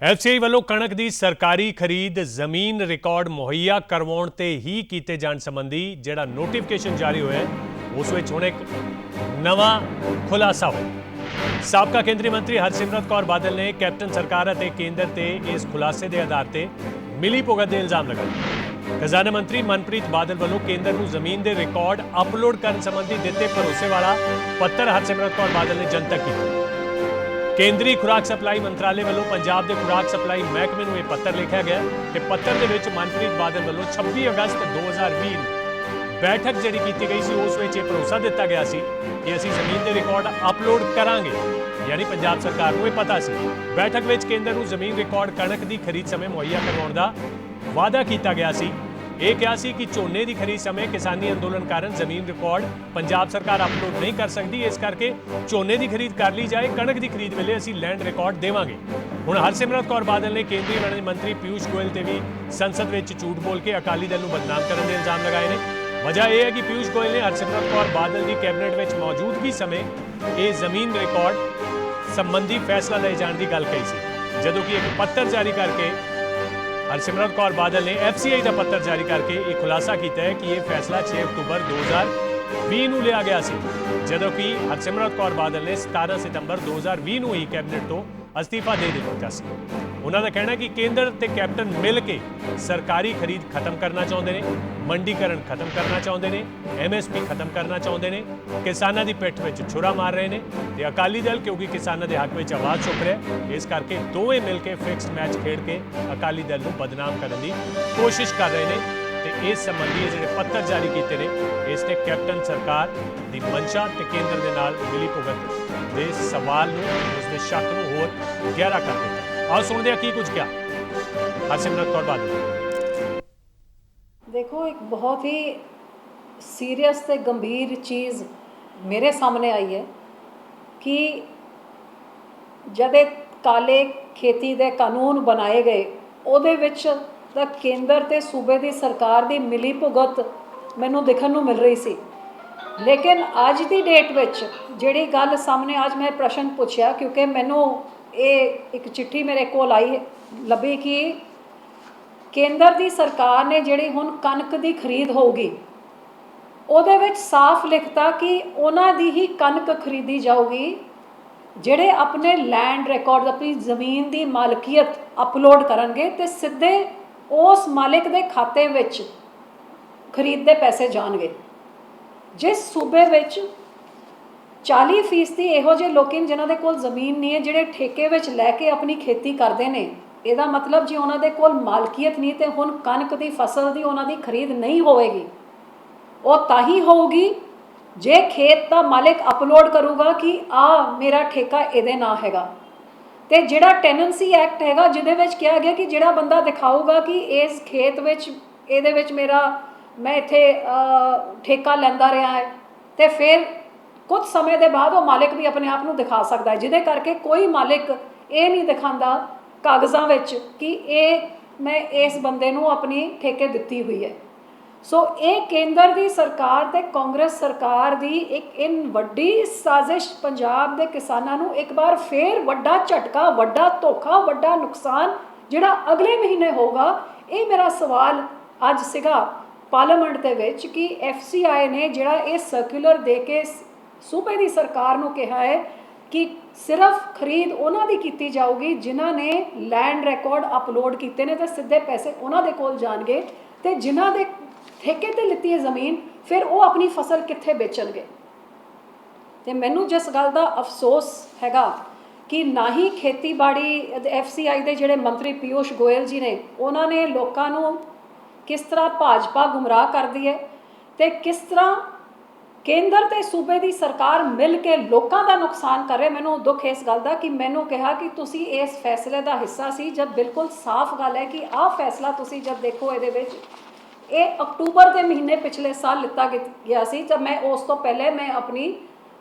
FCI ਵੱਲੋਂ ਕਣਕ ਦੀ ਸਰਕਾਰੀ ਖਰੀਦ ਜ਼ਮੀਨ ਰਿਕਾਰਡ ਮੁਹੱਈਆ ਕਰਵਾਉਣ ਤੇ ਹੀ ਕੀਤੇ ਜਾਣ ਸੰਬੰਧੀ ਜਿਹੜਾ ਨੋਟੀਫਿਕੇਸ਼ਨ ਜਾਰੀ ਹੋਇਆ ਹੈ ਉਸ ਵਿੱਚ ਹੁਣ ਇੱਕ ਨਵਾਂ ਖੁਲਾਸਾ ਹੋਇਆ। ਸਾਬਕਾ ਕੇਂਦਰੀ ਮੰਤਰੀ ਹਰਸਿਮਰਤ ਕੌਰ ਬਾਦਲ ਨੇ ਕੈਪਟਨ ਸਰਕਾਰ ਅਤੇ ਕੇਂਦਰ ਤੇ ਇਸ ਖੁਲਾਸੇ ਦੇ ਆਧਾਰ ਤੇ ਮਿਲੀ ਭੁਗਤ ਦੇ ਇਲਜ਼ਾਮ ਲਗਾਏ। ਖਜ਼ਾਨਾ ਮੰਤਰੀ ਮਨਪ੍ਰੀਤ ਬਾਦਲ ਵੱਲੋਂ ਕੇਂਦਰ ਨੂੰ ਜ਼ਮੀਨ ਦੇ ਰਿਕਾਰਡ ਅਪਲੋਡ ਕਰਨ ਸੰਬੰਧੀ ਦਿੱਤੇ ਭਰੋਸੇ ਵਾਲਾ ਪੱਤਰ ਹਰਸਿਮਰਤ ਕੌਰ ਬਾਦਲ ਨੇ ਜਨਤਕ ਕੀਤਾ। ਕੇਂਦਰੀ ਖੁਰਾਕ ਸਪਲਾਈ ਮੰਤਰਾਲੇ ਵੱਲੋਂ ਪੰਜਾਬ ਦੇ ਖੁਰਾਕ ਸਪਲਾਈ ਮਹਿਕਮੇ ਨੂੰ ਇਹ ਪੱਤਰ ਲਿਖਿਆ ਗਿਆ ਤੇ ਪੱਤਰ ਦੇ ਵਿੱਚ ਮਨਪ੍ਰੀਤ ਬਾਦਲ ਵੱਲੋਂ 26 ਅਗਸਤ 2020 ਨੂੰ ਬੈਠਕ ਜਿਹੜੀ ਕੀਤੀ ਗਈ ਸੀ ਉਸ ਵਿੱਚ ਇਹ ਭਰੋਸਾ ਦਿੱਤਾ ਗਿਆ ਸੀ ਕਿ ਅਸੀਂ ਜ਼ਮੀਨ ਦੇ ਰਿਕਾਰਡ ਅਪਲੋਡ ਕਰਾਂਗੇ। ਯਾਨੀ ਪੰਜਾਬ ਸਰਕਾਰ ਨੂੰ ਇਹ ਪਤਾ ਸੀ। ਬੈਠਕ ਵਿੱਚ ਕੇਂਦਰ ਨੂੰ ਜ਼ਮੀਨ ਰਿਕਾਰਡ ਕਣਕ ਦੀ ਖਰੀਦ ਸਮੇਂ ਮੁਹੱਈਆ ਕਰਵਾਉਣ ਦਾ ਵਾਅਦਾ ਕੀਤਾ ਗਿਆ ਸੀ। ਇਹ ਕਿਹਾ ਸੀ ਕਿ ਝੋਨੇ ਦੀ ਖਰੀਦ ਸਮੇਂ ਕਿਸਾਨੀ ਅੰਦੋਲਨ ਕਾਰਨ ਜ਼ਮੀਨ ਰਿਕਾਰਡ ਪੰਜਾਬ ਸਰਕਾਰ ਅਪਲੋਡ ਨਹੀਂ ਕਰ ਸਕਦੀ, ਇਸ ਕਰਕੇ ਝੋਨੇ ਦੀ ਖਰੀਦ ਕਰ ਲਈ ਜਾਏ, ਕਣਕ ਦੀ ਖਰੀਦ ਵੇਲੇ ਅਸੀਂ ਲੈਂਡ ਰਿਕਾਰਡ ਦੇਵਾਂਗੇ। ਹੁਣ ਹਰਸਿਮਰਤ ਕੌਰ ਬਾਦਲ ਨੇ ਕੇਂਦਰੀ ਵਣਜ ਮੰਤਰੀ ਪਿਊਸ਼ ਗੋਇਲ ਤੇ ਵੀ ਸੰਸਦ ਵਿੱਚ ਝੂਠ ਬੋਲ ਕੇ ਅਕਾਲੀ ਦਲ ਨੂੰ ਬਦਨਾਮ ਕਰਨ ਦੇ ਇਲਜ਼ਾਮ ਲਗਾਏ ਨੇ। ਵਜ੍ਹਾ ਇਹ ਹੈ ਕਿ ਪਿਊਸ਼ ਗੋਇਲ ਨੇ ਹਰਸਿਮਰਤ ਕੌਰ ਬਾਦਲ ਦੀ ਕੈਬਨਿਟ ਵਿੱਚ ਮੌਜੂਦਗੀ ਸਮੇਂ ਇਹ ਜ਼ਮੀਨ ਰਿਕਾਰਡ ਸੰਬੰਧੀ ਫੈਸਲਾ ਲਏ ਜਾਣ ਦੀ ਗੱਲ ਕਹੀ ਸੀ, ਜਦੋਂ ਕਿ ਇੱਕ ਪੱਤਰ ਜਾਰੀ ਕਰਕੇ हरसिमरत कौर बादल ने एफसीआई का पत्र जारी करके एक खुलासा किया है कि यह फैसला 6 अक्तूबर 2020 ਨੂੰ लिया गया सी, ਜਦੋਂ कि हरसिमरत कौर बादल ने 17 सितंबर 2020 ਨੂੰ ही कैबिनेट तो ਅਸਤੀਫਾ ਦੇ ਦਿੱਤਾ ਸੀ। ਉਹਨਾਂ ਦਾ ਕਹਿਣਾ ਕਿ ਕੇਂਦਰ ਤੇ ਕੈਪਟਨ ਮਿਲ ਕੇ ਸਰਕਾਰੀ ਖਰੀਦ ਖਤਮ ਕਰਨਾ ਚਾਹੁੰਦੇ ਨੇ, ਮੰਡੀਕਰਨ ਖਤਮ ਕਰਨਾ ਚਾਹੁੰਦੇ ਨੇ, ਐਮਐਸਪੀ ਖਤਮ ਕਰਨਾ ਚਾਹੁੰਦੇ ਨੇ, ਕਿਸਾਨਾਂ ਦੀ ਪਿੱਠ ਵਿੱਚ ਛੁਰਾ ਮਾਰ ਰਹੇ ਨੇ ਤੇ ਅਕਾਲੀ ਦਲ ਕਿਉਂਕਿ ਕਿਸਾਨਾਂ ਦੇ ਹੱਕ ਵਿੱਚ ਆਵਾਜ਼ ਚੁੱਕ ਰਿਹਾ, ਇਸ ਕਰਕੇ ਦੋਵੇਂ ਮਿਲ ਕੇ ਫਿਕਸਡ ਮੈਚ ਖੇਡ ਕੇ ਅਕਾਲੀ ਦਲ ਨੂੰ ਬਦਨਾਮ ਕਰਨ ਦੀ ਕੋਸ਼ਿਸ਼ ਕਰ ਰਹੇ ਨੇ। ਤੇ ਇਸ ਸੰਬੰਧੀ ਜਿਹੜੇ ਪੱਤਰ ਜਾਰੀ ਕੀਤੇ ਨੇ ਇਸ ਨੇ ਕੈਪਟਨ ਸਰਕਾਰ ਦੀ ਮਨਸ਼ਾ ਤੇ ਕੇਂਦਰ ਦੇ ਨਾਲ ਮਿਲੀ ਭੁਗਤ ਦੇ ਸਵਾਲ ਨੂੰ, ਉਸਦੇ ਸ਼ੱਕ ਨੂੰ ਹੋਰ ਗਹਿਰਾ ਕਰ ਦਿੱਤਾ। ਆਓ ਸੁਣਦੇ ਹਾਂ ਕੀ ਕੁਝ ਕਿਹਾ ਹਰਸਿਮਰਤ ਕੌਰ ਬਾਦਲ। देखो, एक बहुत ही सीरियस ਤੇ ਗੰਭੀਰ ਚੀਜ਼ ਮੇਰੇ ਸਾਹਮਣੇ ਆਈ ਹੈ ਕਿ ਜਦ ਕਾਲੇ ਖੇਤੀ ਦੇ ਕਾਨੂੰਨ ਬਣਾਏ ਗਏ ਉਹਦੇ ਵਿੱਚ ਤਾਂ ਕੇਂਦਰ ਤੇ ਸੂਬੇ ਦੀ ਸਰਕਾਰ ਦੀ ਮਿਲੀ ਭੁਗਤ ਮੈਨੂੰ ਦੇਖਣ ਨੂੰ ਮਿਲ ਰਹੀ ਸੀ। ਲੇਕਿਨ ਅੱਜ ਦੀ ਡੇਟ ਵਿੱਚ ਜਿਹੜੀ ਗੱਲ ਸਾਹਮਣੇ ਅੱਜ ਮੈਂ ਪ੍ਰਸ਼ਨ ਪੁੱਛਿਆ, ਕਿਉਂਕਿ ਮੈਨੂੰ ਇਹ ਇੱਕ ਚਿੱਠੀ ਮੇਰੇ ਕੋਲ ਆਈ ਲੱਭੀ ਕਿ ਕੇਂਦਰ ਦੀ ਸਰਕਾਰ ਨੇ ਜਿਹੜੀ ਹੁਣ ਕਣਕ ਦੀ ਖਰੀਦ ਹੋਊਗੀ ਉਹਦੇ ਵਿੱਚ ਸਾਫ਼ ਲਿਖਤਾ ਕਿ ਉਹਨਾਂ ਦੀ ਹੀ ਕਣਕ ਖਰੀਦੀ ਜਾਊਗੀ ਜਿਹੜੇ ਆਪਣੇ ਲੈਂਡ ਰਿਕਾਰਡ, ਆਪਣੀ ਜ਼ਮੀਨ ਦੀ ਮਾਲਕੀਅਤ ਅਪਲੋਡ ਕਰਨਗੇ ਤੇ ਸਿੱਧੇ ਉਸ ਮਾਲਿਕ ਦੇ ਖਾਤੇ ਵਿੱਚ ਖਰੀਦ ਦੇ ਪੈਸੇ ਜਾਣਗੇ। ਜਿਸ ਸੂਬੇ ਵਿੱਚ 40% ਇਹੋ ਜਿਹੇ ਲੋਕ ਜਿਨ੍ਹਾਂ ਦੇ ਕੋਲ ਜ਼ਮੀਨ ਨਹੀਂ ਹੈ, ਜਿਹੜੇ ਠੇਕੇ ਵਿੱਚ ਲੈ ਕੇ ਆਪਣੀ ਖੇਤੀ ਕਰਦੇ ਨੇ, ਇਹਦਾ ਮਤਲਬ ਜੀ ਉਹਨਾਂ ਦੇ ਕੋਲ ਮਾਲਕੀਅਤ ਨਹੀਂ ਤੇ ਹੁਣ ਕਣਕ ਦੀ ਫਸਲ ਦੀ ਉਹਨਾਂ ਦੀ ਖਰੀਦ ਨਹੀਂ ਹੋਵੇਗੀ। ਉਹ ਤਾਂ ਹੀ ਹੋਊਗੀ ਜੇ ਖੇਤ ਦਾ ਮਾਲਿਕ ਅਪਲੋਡ ਕਰੂਗਾ ਕਿ ਆ ਮੇਰਾ ਠੇਕਾ ਇਹਦੇ ਨਾਂ ਹੈਗਾ। ਤੇ ਜਿਹੜਾ ਟੈਨੈਂਸੀ ਐਕਟ ਹੈਗਾ ਜਿਹਦੇ ਵਿੱਚ ਕਿਹਾ ਗਿਆ ਕਿ ਜਿਹੜਾ ਬੰਦਾ ਦਿਖਾਊਗਾ ਕਿ ਇਸ ਖੇਤ ਵਿੱਚ ਇਹਦੇ ਵਿੱਚ ਮੈਂ ਇੱਥੇ ਠੇਕਾ ਲੈਂਦਾ ਰਿਹਾ ਹੈ ਤੇ ਫਿਰ ਕੁਝ ਸਮੇਂ ਦੇ ਬਾਅਦ ਉਹ ਮਾਲਿਕ ਵੀ ਆਪਣੇ ਆਪ ਨੂੰ ਦਿਖਾ ਸਕਦਾ ਹੈ, ਜਿਹਦੇ ਕਰਕੇ ਕੋਈ ਮਾਲਿਕ ਇਹ ਨਹੀਂ ਦਿਖਾਉਂਦਾ ਕਾਗਜ਼ਾਂ ਵਿੱਚ ਕਿ ਮੈਂ ਇਸ ਬੰਦੇ ਨੂੰ ਆਪਣੀ ਠੇਕੇ ਦਿੱਤੀ ਹੋਈ ਹੈ। ਸੋ ਇਹ ਕੇਂਦਰ ਦੀ ਸਰਕਾਰ ਤੇ ਕਾਂਗਰਸ ਸਰਕਾਰ ਦੀ ਇੱਕ ਵੱਡੀ ਸਾਜ਼ਿਸ਼ ਪੰਜਾਬ ਦੇ ਕਿਸਾਨਾਂ ਨੂੰ ਇੱਕ ਵਾਰ ਫੇਰ ਵੱਡਾ ਝਟਕਾ, ਵੱਡਾ ਧੋਖਾ, ਵੱਡਾ ਨੁਕਸਾਨ ਜਿਹੜਾ ਅਗਲੇ ਮਹੀਨੇ ਹੋਊਗਾ। ਇਹ ਮੇਰਾ ਸਵਾਲ ਅੱਜ ਸੀਗਾ ਪਾਰਲੀਮੈਂਟ ਦੇ ਵਿੱਚ ਕਿ ਐਫਸੀਆਈ ਨੇ ਜਿਹੜਾ ਇਹ ਸਰਕੂਲਰ ਦੇ ਕੇ ਸੂਬੇ ਦੀ ਸਰਕਾਰ ਨੂੰ ਕਿਹਾ ਹੈ ਕਿ ਸਿਰਫ ਖਰੀਦ ਉਹਨਾਂ ਦੀ ਕੀਤੀ ਜਾਊਗੀ ਜਿਨ੍ਹਾਂ ਨੇ ਲੈਂਡ ਰਿਕਾਰਡ ਅਪਲੋਡ ਕੀਤੇ ਨੇ ਤੇ ਸਿੱਧੇ ਪੈਸੇ ਉਹਨਾਂ ਦੇ ਕੋਲ ਜਾਣਗੇ, ਤੇ ਜਿਨ੍ਹਾਂ ਦੇ ਠੇਕੇ ਤੇ ਲਿੱਤੀ ਹੈ ਜ਼ਮੀਨ ਫਿਰ ਉਹ ਆਪਣੀ ਫਸਲ ਕਿੱਥੇ ਵੇਚਣਗੇ। ਤੇ ਮੈਨੂੰ ਜਿਸ ਗੱਲ ਦਾ ਅਫਸੋਸ ਹੈਗਾ ਕਿ ਨਾ ਹੀ ਖੇਤੀਬਾੜੀ ਐਫਸੀਆਈ ਦੇ ਜਿਹੜੇ ਮੰਤਰੀ ਪਿਊਸ਼ ਗੋਇਲ ਜੀ ਨੇ, ਉਹਨਾਂ ਨੇ ਲੋਕਾਂ ਨੂੰ ਕਿਸ ਤਰ੍ਹਾਂ ਭਾਜਪਾ ਗੁੰਮਰਾਹ ਕਰਦੀ ਹੈ ਤੇ ਕਿਸ ਤਰ੍ਹਾਂ ਕੇਂਦਰ ਤੇ ਸੂਬੇ ਦੀ ਸਰਕਾਰ ਮਿਲ ਕੇ ਲੋਕਾਂ ਦਾ ਨੁਕਸਾਨ ਕਰ ਰਹੇ। ਮੈਨੂੰ ਦੁੱਖ ਇਸ ਗੱਲ ਦਾ ਕਿ ਮੈਨੂੰ ਕਿਹਾ ਕਿ ਤੁਸੀਂ ਇਸ ਫੈਸਲੇ ਦਾ ਹਿੱਸਾ ਸੀ, ਜਦ ਬਿਲਕੁਲ ਸਾਫ਼ ਗੱਲ ਹੈ ਕਿ ਆਹ ਫੈਸਲਾ ਤੁਸੀਂ ਜਦ ਦੇਖੋ ਇਹਦੇ ਵਿੱਚ ਇਹ ਅਕਤੂਬਰ ਦੇ ਮਹੀਨੇ ਪਿਛਲੇ ਸਾਲ ਲਿੱਤਾ ਗਿਆ ਸੀ, ਜਦ ਮੈਂ ਉਸ ਤੋਂ ਪਹਿਲੇ ਮੈਂ ਆਪਣੀ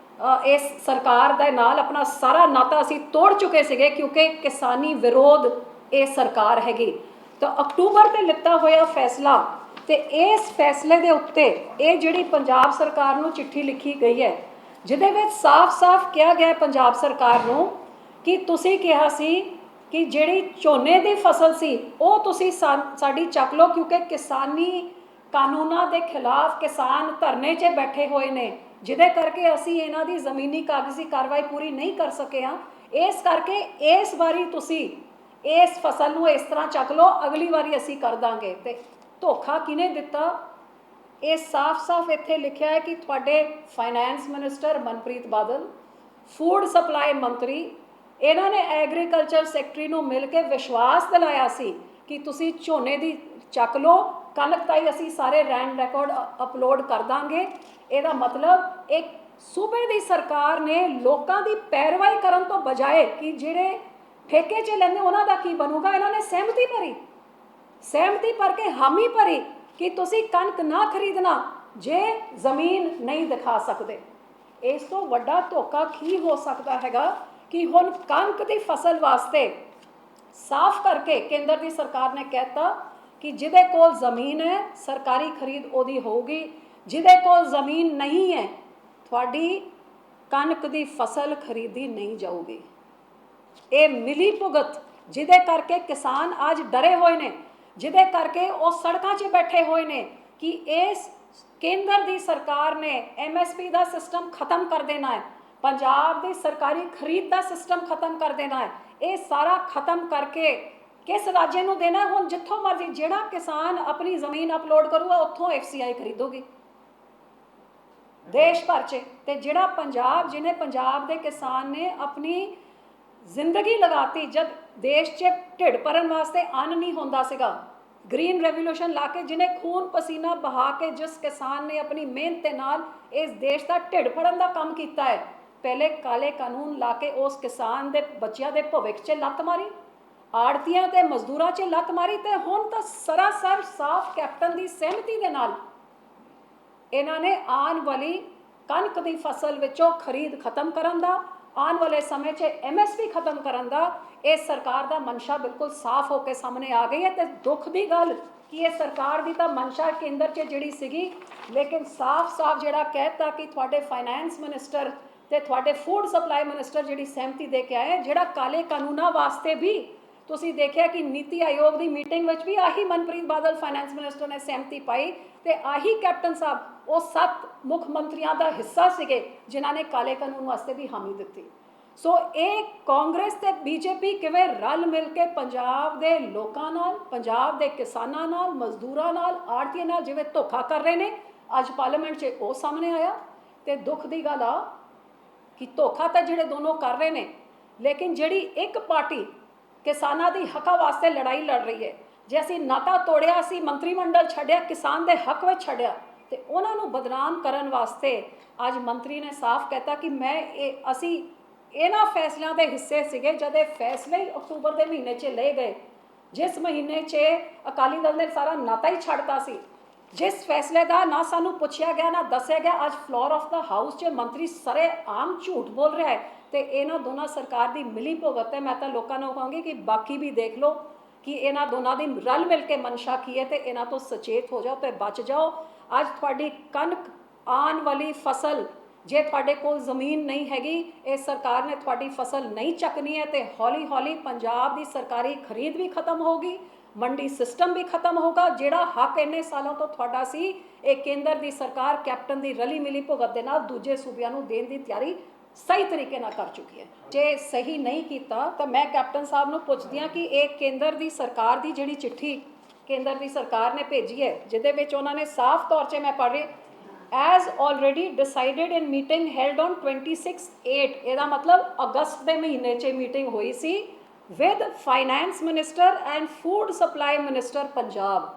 ਇਸ ਸਰਕਾਰ ਦੇ ਨਾਲ ਆਪਣਾ ਸਾਰਾ ਨਾਤਾ ਅਸੀਂ ਤੋੜ ਚੁੱਕੇ ਸੀਗੇ ਕਿਉਂਕਿ ਕਿਸਾਨੀ ਵਿਰੋਧ ਇਹ ਸਰਕਾਰ ਹੈਗੀ। ਤਾਂ ਅਕਤੂਬਰ ਤੇ ਲਿੱਤਾ ਹੋਇਆ ਫੈਸਲਾ ਤੇ ਇਸ ਫੈਸਲੇ ਦੇ ਉੱਤੇ ਇਹ ਜਿਹੜੀ ਪੰਜਾਬ ਸਰਕਾਰ ਨੂੰ ਚਿੱਠੀ ਲਿਖੀ ਗਈ ਹੈ ਜਿਹਦੇ ਵਿੱਚ ਸਾਫ਼-ਸਾਫ਼ ਕਿਹਾ ਗਿਆ ਪੰਜਾਬ ਸਰਕਾਰ ਨੂੰ ਕਿ ਤੁਸੀਂ ਕਿਹਾ ਸੀ ਕਿ ਜਿਹੜੀ ਝੋਨੇ ਦੀ ਫਸਲ ਸੀ ਉਹ ਤੁਸੀਂ ਸਾਡੀ ਚੱਕ ਲਓ, ਕਿਉਂਕਿ ਕਿਸਾਨੀ ਕਾਨੂੰਨਾਂ ਦੇ ਖਿਲਾਫ ਕਿਸਾਨ ਧਰਨੇ 'ਚ ਬੈਠੇ ਹੋਏ ਨੇ, ਜਿਹਦੇ ਕਰਕੇ ਅਸੀਂ ਇਹਨਾਂ ਦੀ ਜ਼ਮੀਨੀ ਕਾਗਜ਼ੀ ਕਾਰਵਾਈ ਪੂਰੀ ਨਹੀਂ ਕਰ ਸਕੇ ਹਾਂ। ਇਸ ਕਰਕੇ ਇਸ ਵਾਰੀ ਤੁਸੀਂ ਇਸ ਫਸਲ ਨੂੰ ਇਸ ਤਰ੍ਹਾਂ ਚੱਕ ਲਓ, ਅਗਲੀ ਵਾਰੀ ਅਸੀਂ ਕਰ ਦਾਂਗੇ। ਤੇ ਧੋਖਾ ਕਿਹਨੇ ਦਿੱਤਾ? ਇਹ ਸਾਫ਼-ਸਾਫ਼ ਇੱਥੇ ਲਿਖਿਆ ਹੈ ਕਿ ਤੁਹਾਡੇ finance minister Manpreet Badal, food supply ਮੰਤਰੀ, ਇਹਨਾਂ ਨੇ ਐਗਰੀਕਲਚਰ ਸੈਕਟਰੀ ਨੂੰ ਮਿਲ ਕੇ ਵਿਸ਼ਵਾਸ ਦਿਲਾਇਆ ਸੀ ਕਿ ਤੁਸੀਂ ਝੋਨੇ ਦੀ ਚੱਕ ਲਓ, ਕਣਕ ਤਾਈ ਅਸੀਂ ਸਾਰੇ ਰੈਂਡ ਰਿਕਾਰਡ ਅਪਲੋਡ ਕਰ ਦਾਂਗੇ। ਇਹਦਾ ਮਤਲਬ ਇੱਕ ਸੂਬੇ ਦੀ ਸਰਕਾਰ ਨੇ ਲੋਕਾਂ ਦੀ ਪੈਰਵਾਈ ਕਰਨ ਤੋਂ ਬਜਾਏ ਕਿ ਜਿਹੜੇ ਠੇਕੇ 'ਚ ਲੈਂਦੇ ਉਹਨਾਂ ਦਾ ਕੀ ਬਣੂਗਾ, ਇਹਨਾਂ ਨੇ ਸਹਿਮਤੀ ਭਰੀ, ਸਹਿਮਤੀ ਭਰ ਕੇ ਹਾਮੀ ਭਰੀ ਕਿ ਤੁਸੀਂ ਕਣਕ ਨਾ ਖਰੀਦਣਾ ਜੇ ਜ਼ਮੀਨ ਨਹੀਂ ਦਿਖਾ ਸਕਦੇ। ਇਸ ਤੋਂ ਵੱਡਾ ਧੋਖਾ ਕੀ ਹੋ ਸਕਦਾ ਹੈਗਾ ਕਿ ਹੁਣ ਕਣਕ ਦੀ ਫਸਲ ਵਾਸਤੇ ਸਾਫ਼ ਕਰਕੇ ਕੇਂਦਰ ਦੀ ਸਰਕਾਰ ਨੇ ਕਹਿਤਾ ਕਿ ਜਿਹਦੇ ਕੋਲ ਜ਼ਮੀਨ ਹੈ ਸਰਕਾਰੀ ਖਰੀਦ ਉਹਦੀ ਹੋਊਗੀ, ਜਿਹਦੇ ਕੋਲ ਜ਼ਮੀਨ ਨਹੀਂ ਹੈ ਤੁਹਾਡੀ ਕਣਕ ਦੀ ਫਸਲ ਖਰੀਦੀ ਨਹੀਂ ਜਾਊਗੀ। ਇਹ ਮਿਲੀ ਭੁਗਤ ਜਿਹਦੇ ਕਰਕੇ ਕਿਸਾਨ ਅੱਜ ਡਰੇ ਹੋਏ ਨੇ, ਜਿਹਦੇ ਕਰਕੇ ਉਹ ਸੜਕਾਂ 'ਚ ਬੈਠੇ ਹੋਏ ਨੇ ਕਿ ਇਸ ਕੇਂਦਰ ਦੀ ਸਰਕਾਰ ਨੇ MSP ਦਾ ਸਿਸਟਮ ਖਤਮ ਕਰ ਦੇਣਾ ਹੈ, ਪੰਜਾਬ ਦੀ ਸਰਕਾਰੀ ਖਰੀਦ ਦਾ ਸਿਸਟਮ ਖਤਮ ਕਰ ਦੇਣਾ ਹੈ। ਇਹ ਸਾਰਾ ਖਤਮ ਕਰਕੇ ਕਿਸ ਰਾਜੇ ਨੂੰ ਦੇਣਾ? ਹੁਣ ਜਿੱਥੋਂ ਮਰਜ਼ੀ ਜਿਹੜਾ ਕਿਸਾਨ ਆਪਣੀ ਜ਼ਮੀਨ ਅਪਲੋਡ ਕਰੂਗਾ ਉੱਥੋਂ FCI ਖਰੀਦੋਗੀ ਦੇਸ਼ ਭਰ 'ਚ। ਤੇ ਜਿਹੜਾ ਪੰਜਾਬ, ਜਿਹਨੇ ਪੰਜਾਬ ਦੇ ਕਿਸਾਨ ਨੇ ਆਪਣੀ ਜ਼ਿੰਦਗੀ ਲਗਾਤੀ, ਜਦ ਦੇਸ਼ 'ਚ ਢਿੱਡ ਭਰਨ ਵਾਸਤੇ ਅੰਨ ਨਹੀਂ ਹੁੰਦਾ ਸੀਗਾ, ਗ੍ਰੀਨ ਰੈਵੋਲੂਸ਼ਨ ਲਾ ਕੇ ਜਿਹਨੇ ਖੂਨ ਪਸੀਨਾ ਬਹਾ ਕੇ, ਜਿਸ ਕਿਸਾਨ ਨੇ ਆਪਣੀ ਮਿਹਨਤ ਦੇ ਨਾਲ ਇਸ ਦੇਸ਼ ਦਾ ਢਿੱਡ ਭਰਨ ਦਾ ਕੰਮ ਕੀਤਾ ਹੈ, ਪਹਿਲੇ ਕਾਲੇ ਕਾਨੂੰਨ ਲਾ ਕੇ ਉਸ ਕਿਸਾਨ ਦੇ ਬੱਚਿਆਂ ਦੇ ਭਵਿੱਖ 'ਚ ਲੱਤ ਮਾਰੀ, ਆੜਤੀਆਂ ਤੇ ਮਜ਼ਦੂਰਾਂ 'ਚ ਲੱਤ ਮਾਰੀ। ਤੇ ਹੁਣ ਤਾਂ ਸਰਾਸਰ ਸਾਫ਼ ਕੈਪਟਨ ਦੀ ਸਹਿਮਤੀ ਦੇ ਨਾਲ ਇਹਨਾਂ ਨੇ ਆਉਣ ਵਾਲੀ ਕਣਕ ਦੀ ਫਸਲ ਵਿੱਚੋਂ ਖਰੀਦ ਖਤਮ ਕਰਨ ਦਾ, ਆਉਣ ਵਾਲੇ ਸਮੇਂ 'ਚ MSP ਖਤਮ ਕਰਨ ਦਾ ਇਹ ਸਰਕਾਰ ਦਾ ਮਨਸ਼ਾ ਬਿਲਕੁਲ ਸਾਫ਼ ਹੋ ਕੇ ਸਾਹਮਣੇ ਆ ਗਈ ਹੈ। ਤੇ ਦੁੱਖ ਦੀ ਗੱਲ ਕਿ ਇਹ ਸਰਕਾਰ ਦੀ ਤਾਂ ਮਨਸ਼ਾ ਕੇਂਦਰ 'ਚ ਜਿਹੜੀ ਸੀਗੀ, ਲੇਕਿਨ ਸਾਫ਼-ਸਾਫ਼ ਜਿਹੜਾ ਕਹਿਤਾ ਕਿ ਤੁਹਾਡੇ ਫਾਈਨੈਂਸ ਮਿਨਿਸਟਰ ਤੇ ਤੁਹਾਡੇ ਫੂਡ ਸਪਲਾਈ ਮਿਨਿਸਟਰ ਜਿਹੜੀ ਸਹਿਮਤੀ ਦੇ ਕੇ ਆਏ, ਜਿਹੜਾ ਕਾਲੇ ਕਾਨੂੰਨਾਂ ਵਾਸਤੇ ਵੀ ਤੁਸੀਂ ਦੇਖਿਆ ਕਿ ਨੀਤੀ ਆਯੋਗ ਦੀ ਮੀਟਿੰਗ ਵਿੱਚ ਵੀ ਆਹੀ ਮਨਪ੍ਰੀਤ ਬਾਦਲ ਫਾਈਨੈਂਸ ਮਿਨਿਸਟਰ ਨੇ ਸਹਿਮਤੀ ਪਾਈ ਤੇ ਆਹੀ ਕੈਪਟਨ ਸਾਹਿਬ ਉਹ 7 ਮੁੱਖ ਮੰਤਰੀਆਂ ਦਾ ਹਿੱਸਾ ਸੀਗੇ ਜਿਨ੍ਹਾਂ ਨੇ ਕਾਲੇ ਕਾਨੂੰਨ ਵਾਸਤੇ ਵੀ ਹਾਮੀ ਦਿੱਤੀ। ਸੋ ਇਹ ਕਾਂਗਰਸ ਤੇ BJP ਕਿਵੇਂ ਰਲ ਮਿਲ ਕੇ ਪੰਜਾਬ ਦੇ ਲੋਕਾਂ ਨਾਲ, ਪੰਜਾਬ ਦੇ ਕਿਸਾਨਾਂ ਨਾਲ, ਮਜ਼ਦੂਰਾਂ ਨਾਲ, ਆੜਤੀਆਂ ਨਾਲ ਜਿਵੇਂ ਧੋਖਾ ਕਰ ਰਹੇ ਨੇ, ਅੱਜ ਪਾਰਲੀਮੈਂਟ 'ਚ ਉਹ ਸਾਹਮਣੇ ਆਇਆ। ਤੇ ਦੁੱਖ ਦੀ ਗੱਲ ਆ ਕਿ ਧੋਖਾ ਤਾਂ ਜਿਹੜੇ ਦੋਨੋਂ ਕਰ ਰਹੇ ਨੇ, ਲੇਕਿਨ ਜਿਹੜੀ ਇੱਕ ਪਾਰਟੀ ਕਿਸਾਨਾਂ ਦੀ ਹੱਕਾਂ ਵਾਸਤੇ ਲੜਾਈ ਲੜ ਰਹੀ ਹੈ, ਜੇ ਅਸੀਂ ਨਾਤਾ ਤੋੜਿਆ, ਅਸੀਂ ਮੰਤਰੀ ਮੰਡਲ ਛੱਡਿਆ, ਕਿਸਾਨ ਦੇ ਹੱਕ ਵਿੱਚ ਛੱਡਿਆ, ਤੇ ਉਹਨਾਂ ਨੂੰ ਬਦਨਾਮ ਕਰਨ ਵਾਸਤੇ ਅੱਜ ਮੰਤਰੀ ਨੇ ਸਾਫ਼ ਕਹਿਤਾ ਕਿ ਅਸੀਂ ਇਹਨਾਂ ਫੈਸਲਿਆਂ ਦੇ ਹਿੱਸੇ ਸੀਗੇ ਜਦ ਇਹ ਫੈਸਲੇ ਹੀ ਅਕਤੂਬਰ ਦੇ ਮਹੀਨੇ 'ਚ ਲਏ ਗਏ, ਜਿਸ ਮਹੀਨੇ 'ਚ ਅਕਾਲੀ ਦਲ ਨੇ ਸਾਰਾ ਨਾਤਾ ਹੀ ਛੱਡਤਾ ਸੀ, ਜਿਸ ਫੈਸਲੇ ਦਾ ਨਾ ਸਾਨੂੰ ਪੁੱਛਿਆ ਗਿਆ ਨਾ ਦੱਸਿਆ ਗਿਆ। ਅੱਜ ਫਲੋਰ ਆਫ ਦਾ ਹਾਊਸ 'ਚ ਮੰਤਰੀ ਸਾਰੇ ਆਮ ਝੂਠ ਬੋਲ ਰਿਹਾ ਹੈ ਤੇ ਇਹਨਾਂ ਦੋਨਾਂ ਸਰਕਾਰ ਦੀ ਮਿਲੀ ਭੁਗਤ ਹੈ। ਮੈਂ ਤਾਂ ਲੋਕਾਂ ਨੂੰ ਕਹਾਂਗੀ ਕਿ ਬਾਕੀ ਵੀ ਦੇਖ ਲਓ ਕਿ ਇਹਨਾਂ ਦੋਨਾਂ ਦੀ ਰਲ ਮਿਲ ਕੇ ਮਨਸ਼ਾ ਕੀ ਹੈ ਤੇ ਇਹਨਾਂ ਤੋਂ ਸਚੇਤ ਹੋ ਜਾਓ ਤੇ ਬਚ ਜਾਓ। ਅੱਜ ਤੁਹਾਡੀ ਕਣਕ ਆਉਣ ਵਾਲੀ ਫਸਲ, ਜੇ ਤੁਹਾਡੇ ਕੋਲ ਜ਼ਮੀਨ ਨਹੀਂ ਹੈਗੀ, ਇਹ ਸਰਕਾਰ ਨੇ ਤੁਹਾਡੀ ਫਸਲ ਨਹੀਂ ਚੱਕਣੀ ਹੈ ਤੇ ਹੌਲੀ ਹੌਲੀ ਪੰਜਾਬ ਦੀ ਸਰਕਾਰੀ ਖਰੀਦ ਵੀ ਖਤਮ ਹੋਊਗੀ, ਮੰਡੀ ਸਿਸਟਮ ਵੀ ਖਤਮ ਹੋਗਾ। ਜਿਹੜਾ ਹੱਕ ਇੰਨੇ ਸਾਲਾਂ ਤੋਂ ਤੁਹਾਡਾ ਸੀ, ਇਹ ਕੇਂਦਰ ਦੀ ਸਰਕਾਰ ਕੈਪਟਨ ਦੀ ਰਲੀ ਮਿਲੀ ਭੁਗਤ ਦੇ ਨਾਲ ਦੂਜੇ ਸੂਬਿਆਂ ਨੂੰ ਦੇਣ ਦੀ ਤਿਆਰੀ ਸਹੀ ਤਰੀਕੇ ਨਾਲ ਕਰ ਚੁੱਕੀ ਹੈ। ਜੇ ਸਹੀ ਨਹੀਂ ਕੀਤਾ ਤਾਂ ਮੈਂ ਕੈਪਟਨ ਸਾਹਿਬ ਨੂੰ ਪੁੱਛਦੀ ਹਾਂ ਕਿ ਇਹ ਕੇਂਦਰ ਦੀ ਸਰਕਾਰ ਦੀ ਜਿਹੜੀ ਚਿੱਠੀ ਕੇਂਦਰ ਦੀ ਸਰਕਾਰ ਨੇ ਭੇਜੀ ਹੈ, ਜਿਹਦੇ ਵਿੱਚ ਉਹਨਾਂ ਨੇ ਸਾਫ਼ ਤੌਰ 'ਤੇ ਮੈਂ ਪੜ੍ਹ ਰਹੀ, as already decided in meeting held on 26/8, ਇਹਦਾ ਮਤਲਬ ਅਗਸਤ ਦੇ ਮਹੀਨੇ 'ਚ ਮੀਟਿੰਗ ਹੋਈ ਸੀ with finance minister and food supply minister Punjab.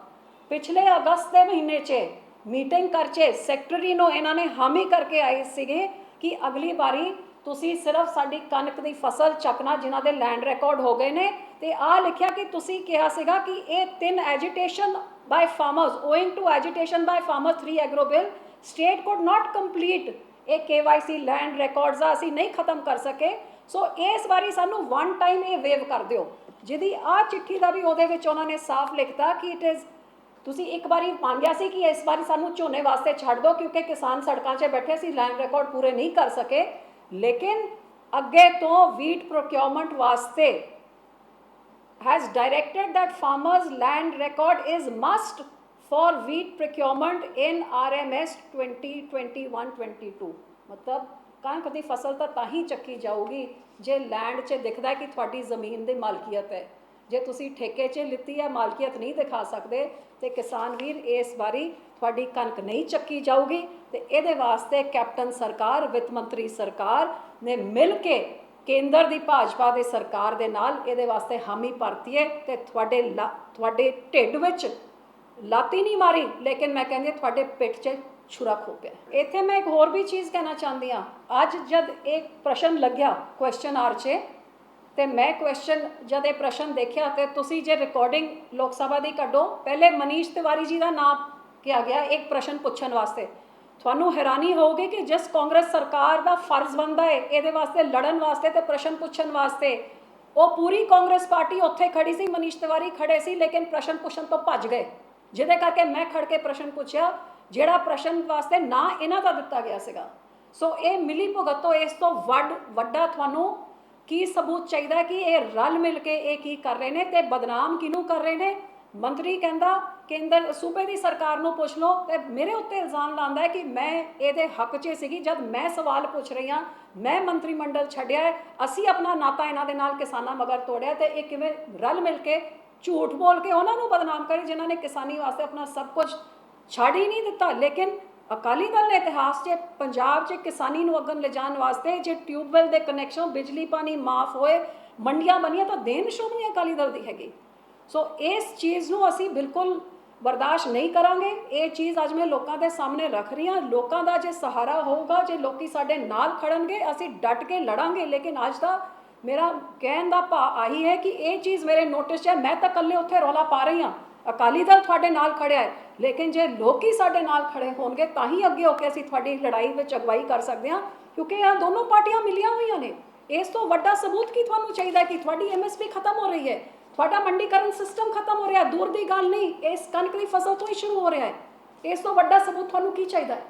ਪਿਛਲੇ ਅਗਸਤ ਦੇ ਮਹੀਨੇ 'ਚ ਮੀਟਿੰਗ ਕਰਕੇ ਸੈਕਟਰੀ ਨੂੰ ਇਹਨਾਂ ਨੇ ਹਾਮੀ ਕਰਕੇ ਆਏ ਸੀਗੇ ਕਿ ਅਗਲੀ ਵਾਰੀ ਤੁਸੀਂ ਸਿਰਫ ਸਾਡੀ ਕਣਕ ਦੀ ਫਸਲ ਚੱਕਣਾ ਜਿਨ੍ਹਾਂ ਦੇ ਲੈਂਡ ਰਿਕਾਰਡ ਹੋ ਗਏ ਨੇ। ਤੇ ਆਹ ਲਿਖਿਆ ਕਿ ਤੁਸੀਂ ਕਿਹਾ ਸੀਗਾ ਕਿ ਇਹ 3 agitation by farmers, owing to agitation by farmer 3 agro bill, state could not complete ਇਹ KYC ਲੈਂਡ ਰਿਕਾਰਡਸ ਆ ਅਸੀਂ ਨਹੀਂ ਖਤਮ ਕਰ ਸਕੇ। ਸੋ ਇਸ ਵਾਰੀ ਸਾਨੂੰ ਵਨ ਟਾਈਮ ਇਹ ਵੇਵ ਕਰ ਦਿਓ, ਜਿਹਦੀ ਆਹ ਚਿੱਠੀ ਦਾ ਵੀ ਉਹਦੇ ਵਿੱਚ ਉਹਨਾਂ ਨੇ ਸਾਫ਼ ਲਿਖਤਾ ਕਿ ਇਟ ਇਜ਼, ਤੁਸੀਂ ਇੱਕ ਵਾਰੀ ਮੰਗਿਆ ਸੀ ਕਿ ਇਸ ਵਾਰੀ ਸਾਨੂੰ ਝੋਨੇ ਵਾਸਤੇ ਛੱਡ ਦਿਓ ਕਿਉਂਕਿ ਕਿਸਾਨ ਸੜਕਾਂ 'ਚ ਬੈਠੇ ਸੀ, ਲੈਂਡ ਰਿਕਾਰਡ ਪੂਰੇ ਨਹੀਂ ਕਰ ਸਕੇ, ਲੇਕਿਨ ਅੱਗੇ ਤੋਂ ਵੀਟ ਪ੍ਰੋਕਿਉਰਮੈਂਟ ਵਾਸਤੇ has directed that farmers' land record is must for wheat procurement in RMS 2021-22। मतलब ਕਣਕ ਦੀ ਫਸਲ ਤਾਂ ਹੀ ਚੱਕੀ ਜਾਊਗੀ ਜੇ ਲੈਂਡ 'ਚ ਦਿਖਦਾ ਕਿ ਤੁਹਾਡੀ ਜ਼ਮੀਨ ਦੀ ਮਾਲਕੀਅਤ ਹੈ। ਜੇ ਤੁਸੀਂ ਠੇਕੇ 'ਚ ਲਿੱਤੀ ਹੈ, ਮਾਲਕੀਅਤ ਨਹੀਂ ਦਿਖਾ ਸਕਦੇ ਤੇ ਕਿਸਾਨ ਵੀਰ ਇਸ ਵਾਰੀ ਤੁਹਾਡੀ ਕਣਕ ਨਹੀਂ ਚੱਕੀ ਜਾਊਗੀ। ਤੇ ਇਹਦੇ ਵਾਸਤੇ ਕੈਪਟਨ ਸਰਕਾਰ, ਵਿੱਤ ਮੰਤਰੀ ਸਰਕਾਰ ਨੇ ਮਿਲ ਕੇ ਕੇਂਦਰ ਦੀ ਭਾਜਪਾ ਦੇ ਸਰਕਾਰ ਦੇ ਨਾਲ ਇਹਦੇ ਵਾਸਤੇ ਹਾਮੀ ਭਰਤੀ ਹੈ ਤੇ ਤੁਹਾਡੇ ਢਿੱਡ ਵਿੱਚ ਲਾਤੀ ਨਹੀਂ ਮਾਰੀ, ਲੇਕਿਨ ਮੈਂ ਕਹਿੰਦੀ ਤੁਹਾਡੇ ਪਿੱਠ 'ਚ ਛੁਰਾ ਖੋ ਗਿਆ। ਇੱਥੇ ਮੈਂ ਇੱਕ ਹੋਰ ਵੀ ਚੀਜ਼ ਕਹਿਣਾ ਚਾਹੁੰਦੀ ਹਾਂ। ਅੱਜ ਜਦ ਇੱਕ ਪ੍ਰਸ਼ਨ ਲੱਗਿਆ ਕੁਐਸਚਨ ਆਰ 'ਚ ਤੇ ਮੈਂ ਜਦ ਇਹ ਪ੍ਰਸ਼ਨ ਦੇਖਿਆ ਤੇ ਤੁਸੀਂ ਜੇ ਰਿਕਾਰਡਿੰਗ ਲੋਕ ਸਭਾ ਦੀ ਕੱਢੋ, ਪਹਿਲੇ ਮਨੀਸ਼ ਤਿਵਾਰੀ ਜੀ ਦਾ ਨਾਮ ਕਿਹਾ ਗਿਆ ਇੱਕ ਪ੍ਰਸ਼ਨ ਪੁੱਛਣ ਵਾਸਤੇ। ਤੁਹਾਨੂੰ ਹੈਰਾਨੀ ਹੋਊਗੀ ਕਿ ਜਿਸ ਕਾਂਗਰਸ ਸਰਕਾਰ ਦਾ ਫਰਜ਼ ਬਣਦਾ ਹੈ ਇਹਦੇ ਵਾਸਤੇ ਲੜਨ ਵਾਸਤੇ ਤੇ ਪ੍ਰਸ਼ਨ ਪੁੱਛਣ ਵਾਸਤੇ, ਉਹ ਪੂਰੀ ਕਾਂਗਰਸ ਪਾਰਟੀ ਉੱਥੇ ਖੜੀ ਸੀ, ਮਨੀਸ਼ ਤਿਵਾਰੀ ਖੜੇ ਸੀ, ਲੇਕਿਨ ਪ੍ਰਸ਼ਨ ਪੁੱਛਣ ਤੋਂ ਭੱਜ ਗਏ, ਜਿਹਦੇ ਕਰਕੇ ਮੈਂ ਖੜ ਕੇ ਪ੍ਰਸ਼ਨ ਪੁੱਛਿਆ ਜਿਹੜਾ ਪ੍ਰਸ਼ਨ ਵਾਸਤੇ ਨਾ ਇਹਨਾਂ ਦਾ ਦਿੱਤਾ ਗਿਆ ਸੀਗਾ। ਸੋ ਇਹ ਮਿਲੀ ਭੁਗਤ ਤੋਂ ਇਸ ਤੋਂ ਵੱਡਾ ਤੁਹਾਨੂੰ ਕੀ ਸਬੂਤ ਚਾਹੀਦਾ ਕਿ ਇਹ ਰਲ ਮਿਲ ਕੇ ਇਹ ਕੀ ਕਰ ਰਹੇ ਨੇ ਤੇ ਬਦਨਾਮ ਕਿਹਨੂੰ ਕਰ ਰਹੇ ਨੇ। ਮੰਤਰੀ ਕਹਿੰਦਾ ਕੇਂਦਰ ਸੂਬੇ ਦੀ ਸਰਕਾਰ ਨੂੰ ਪੁੱਛ ਲਓ ਤੇ ਮੇਰੇ ਉੱਤੇ ਇਲਜ਼ਾਮ ਲਾਉਂਦਾ ਹੈ ਕਿ ਮੈਂ ਇਹਦੇ ਹੱਕ 'ਚ ਸੀਗੀ ਜਦ ਮੈਂ ਸਵਾਲ ਪੁੱਛ ਰਹੀ ਹਾਂ, ਮੈਂ ਮੰਤਰੀ ਮੰਡਲ ਛੱਡਿਆ ਹੈ, ਅਸੀਂ ਆਪਣਾ ਨਾਤਾ ਇਹਨਾਂ ਦੇ ਨਾਲ ਕਿਸਾਨਾਂ ਮਗਰ ਤੋੜਿਆ ਤੇ ਇਹ ਕਿਵੇਂ ਰਲ ਮਿਲ ਕੇ ਝੂਠ ਬੋਲ ਕੇ ਉਹਨਾਂ ਨੂੰ ਬਦਨਾਮ ਕਰੇ ਜਿਨ੍ਹਾਂ ਨੇ ਕਿਸਾਨੀ ਵਾਸਤੇ ਆਪਣਾ ਸਭ ਕੁਝ ਛੱਡ ਹੀ ਨਹੀਂ ਦਿੱਤਾ। ਲੇਕਿਨ ਅਕਾਲੀ ਦਲ ਨੇ ਇਤਿਹਾਸ 'ਚ ਪੰਜਾਬ 'ਚ ਕਿਸਾਨੀ ਨੂੰ ਅੱਗੇ ਲਿਜਾਣ ਵਾਸਤੇ ਜੇ ਟਿਊਬਵੈਲ ਦੇ ਕਨੈਕਸ਼ਨ, ਬਿਜਲੀ ਪਾਣੀ ਮਾਫ ਹੋਏ, ਮੰਡੀਆਂ ਬਣੀਆਂ ਤਾਂ ਦੇਣ ਸ਼੍ਰੋਮਣੀ ਅਕਾਲੀ ਦਲ ਦੀ ਹੈਗੀ। ਸੋ ਇਸ ਚੀਜ਼ ਨੂੰ ਅਸੀਂ ਬਿਲਕੁਲ ਬਰਦਾਸ਼ਤ ਨਹੀਂ ਕਰਾਂਗੇ। ਇਹ ਚੀਜ਼ ਅੱਜ ਮੈਂ ਲੋਕਾਂ ਦੇ ਸਾਹਮਣੇ ਰੱਖ ਰਹੀ ਹਾਂ। ਲੋਕਾਂ ਦਾ ਜੇ ਸਹਾਰਾ ਹੋਊਗਾ, ਜੇ ਲੋਕੀ ਸਾਡੇ ਨਾਲ ਖੜਨਗੇ, ਅਸੀਂ ਡਟ ਕੇ ਲੜਾਂਗੇ। ਲੇਕਿਨ ਅੱਜ ਦਾ ਮੇਰਾ ਕਹਿਣ ਦਾ ਭਾਵ ਆਹੀ ਹੈ ਕਿ ਇਹ ਚੀਜ਼ ਮੇਰੇ ਨੋਟਿਸ 'ਚ ਹੈ। ਮੈਂ ਤਾਂ ਇਕੱਲੇ ਉੱਥੇ ਰੌਲਾ ਪਾ ਰਹੀ ਹਾਂ, ਅਕਾਲੀ ਦਲ ਤੁਹਾਡੇ ਨਾਲ ਖੜਿਆ ਹੈ, ਲੇਕਿਨ ਜੇ ਲੋਕੀ ਸਾਡੇ ਨਾਲ ਖੜੇ ਹੋਣਗੇ ਤਾਂ ਹੀ ਅੱਗੇ ਹੋ ਕੇ ਅਸੀਂ ਤੁਹਾਡੀ ਲੜਾਈ ਵਿੱਚ ਅਗਵਾਈ ਕਰ ਸਕਦੇ ਹਾਂ, ਕਿਉਂਕਿ ਇਹ ਦੋਨੋਂ ਪਾਰਟੀਆਂ ਮਿਲੀਆਂ ਹੋਈਆਂ ਨੇ। ਇਸ ਤੋਂ ਵੱਡਾ ਸਬੂਤ ਕੀ ਤੁਹਾਨੂੰ ਚਾਹੀਦਾ ਕਿ ਤੁਹਾਡੀ MSP ਖਤਮ ਹੋ ਰਹੀ ਹੈ, ਤੁਹਾਡਾ ਮੰਡੀਕਰਨ ਸਿਸਟਮ ਖਤਮ ਹੋ ਰਿਹਾ, ਦੂਰ ਦੀ ਗੱਲ ਨਹੀਂ, ਇਸ ਕਣਕ ਦੀ ਫਸਲ ਤੋਂ ਹੀ ਸ਼ੁਰੂ ਹੋ ਰਿਹਾ ਹੈ। ਇਸ ਤੋਂ ਵੱਡਾ ਸਬੂਤ ਤੁਹਾਨੂੰ ਕੀ ਚਾਹੀਦਾ ਹੈ?